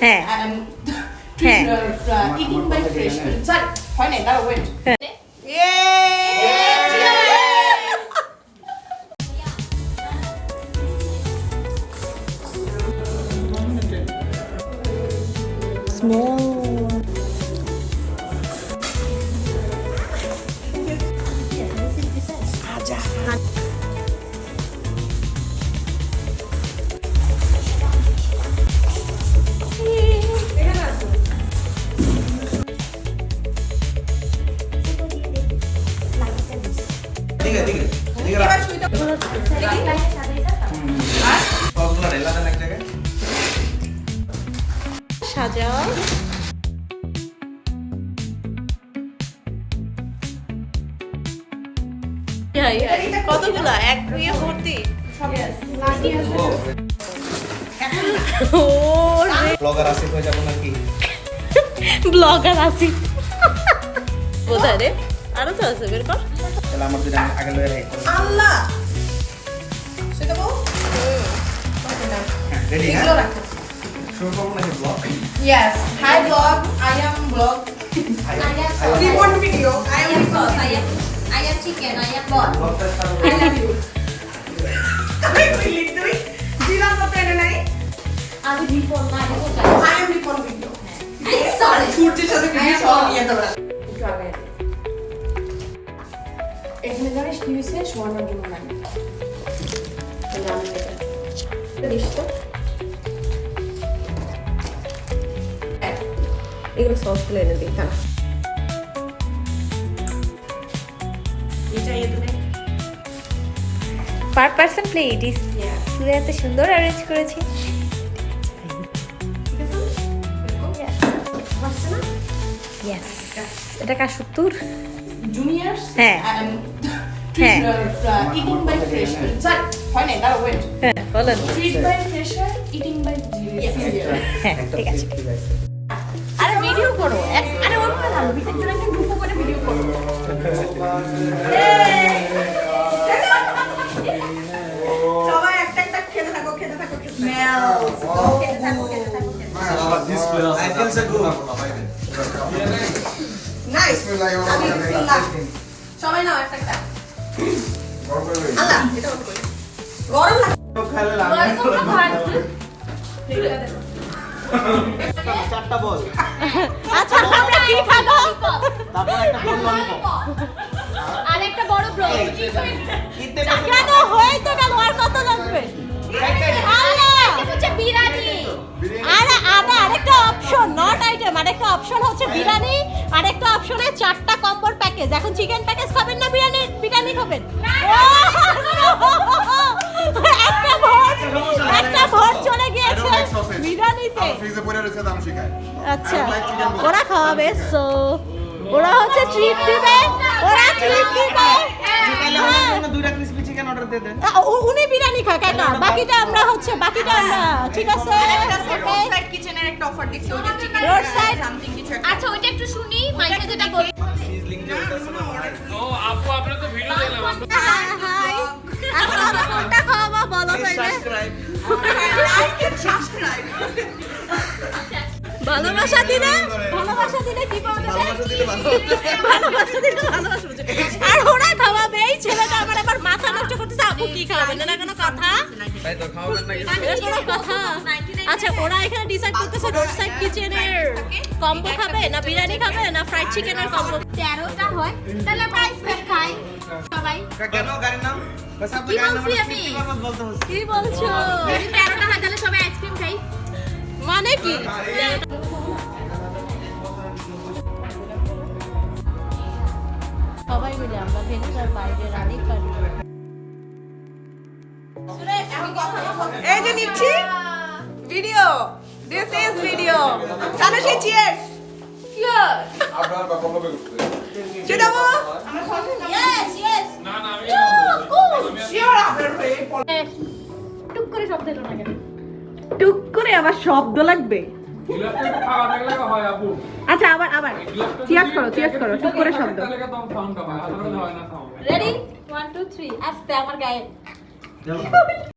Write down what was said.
হ্যাঁ হ্যাঁ eating by fresh. Sorry, হয় নাই, দাঁড়াও, wait. সাজাও কতগুলো এক দুইয়ে ভর্তি ব্লগার আসিফ হয়ে যাবো নাকি? ব্লগার আসি কোথায় রে? আরো তো আছে, বের কর। তাহলে আমার দুটো আগে লয়ে রাখি। আল্লাহ, সেটা বল। রেডি? এগুলো রাখো। শুরু করব নাকি blog? Yes, hi vlog. I am vlog. We want video. I am vlog. I am chicken, I am ball. ব্লগটা স্টার্ট I love you. আমি বলি তুই দিলাম তো এনে নাই। আমি বিপল না বিপল I am Nippon video. Sorry সূর্যের সাথে ভিডিও সব নিয়ে তোরা। একটু আগে। এখানে জানিস কি হয়েছে? শোয়ানোর জন্য নাই। তাহলে আমি এটা দিস তো। এগুলো সসগুলো এনে দিই, হ্যাঁ। পার পারসন প্লেট ইস পুরো এত সুন্দর অ্যারেঞ্জ করেছে। ইয়েস, এটা কার সত্তর? জুনিয়র্স হ্যাঁ। হ্যাঁ ইটিং বাই ফ্রেশ স্যার হয় নাই, দাঁড়াও, ওয়েট। হ্যাঁ বলেন। Treat by fresher, eating by senior. হ্যাঁ ঠিক আছে। আরে ভিডিও করো, আরে ওর কথা বলো, একজন একজন গ্রুপ করে ভিডিও করো। সবাই একটা একটা খেতে থাকো, খেতে থাকো, স্মেল খেতে থাকো, খেতে থাকো। I feel so good. Nice, সবাই নাও একটা একটা। আল্লাহ, এটা অন করি। গরম লাগে। খাইলে লাগে। চারটা বল। আচ্ছা আমরা কি খাবো? তারপর একটা বল ললিপপ। আর একটা বড় ব্রো ইতে কেন হয়ে তো গেল, আর কত লাগবে? আল্লাহ, এটা হচ্ছে বিরিয়ানি আরে আদা আরেকটা অপশন, নট আইটেম, আরেকটা অপশন হচ্ছে বিরিয়ানি, আরেকটা অপশনে 4টা কম্বোর প্যাকেজ। এখন চিকেন প্যাকেজ খাবেন না বিরিয়ানি খাবেন? একটা ভোট চলে গিয়েছে বিরিয়ানিতে। আচ্ছা ওরা খাওয়াবে, সো ওরা হচ্ছে ট্রিট দিবে, ওরা ট্রিট দিবে। দুইটা ক্রিসপি চিকেন অর্ডার দিয়ে দেন। উনি বিরিয়ানি খায় কেন, বাকিটা আমরা ঠিক আছে। রোড সাইড কিচেনের একটা অফার দিচ্ছে, ওটা চিকেন রোড সাইড সামথিং কিছু একটা। আচ্ছা ওইটা একটু শুনি মাইকে যেটা বল সিজলিং যে হইতাছে না। আপু আপনারা তো ভিডিও দিলাম হাই আপনারা কোনটা খাওয়াবো বলো তাইলে। সাবস্ক্রাইব। Like and subscribe. ভালোবাসা দিলে কি পাওয়া যাবে? ভালোবাসা দিলে ভালোবাসা বুঝে। আর ওরা খাওয়াবে, এই ছেলেটা আবার মাথা নষ্ট করতেছে, আপু কি খাওয়াবেন? এটা কোনো কথা? তাই তো খাওয়াবেন না এটা কোনো কথা? আচ্ছা ওরা এখানে ডিসাইড করতেছে রোড সাইড কিচেনের কম্বো খাবে না বিরিয়ানি খাবে না ফ্রাইড চিকেনের কম্বো। 13টা হয় তাহলে আমরা আইসক্রিম খাই সবাই। কেন গাড়ির নাম? বাস আপনি কি গাড়ির নাম বলছি আমি? বলতে হচ্ছে। কি বলছো? যদি 13টা হয় তাহলে সবাই আইসক্রিম খাই। মানে কি? সবাই মিলে আমরা ভেতর বাইরে রানি পারি। এই যে নিচ্ছি ভিডিও, দিস ইজ ভিডিও। জানো সেই চিয়ার্স চিয়ার্স আপনার বাবা হবে করতে চিদাবো ইয়েস না না আমি শিওর আপনার টুক করে শব্দ এলো না কেন? টুক করে আবার শব্দ লাগবে। গ্লাসটা একটু খাওয়া থাকলে হয় আপু আচ্ছা আবার চিয়ার্স করো টুক করে শব্দ। তাহলে তো সাউন্ড হয় আদারওয়াইজ হয় না সাউন্ড রেডি 1 2 3 আস্তে আমার গায়ে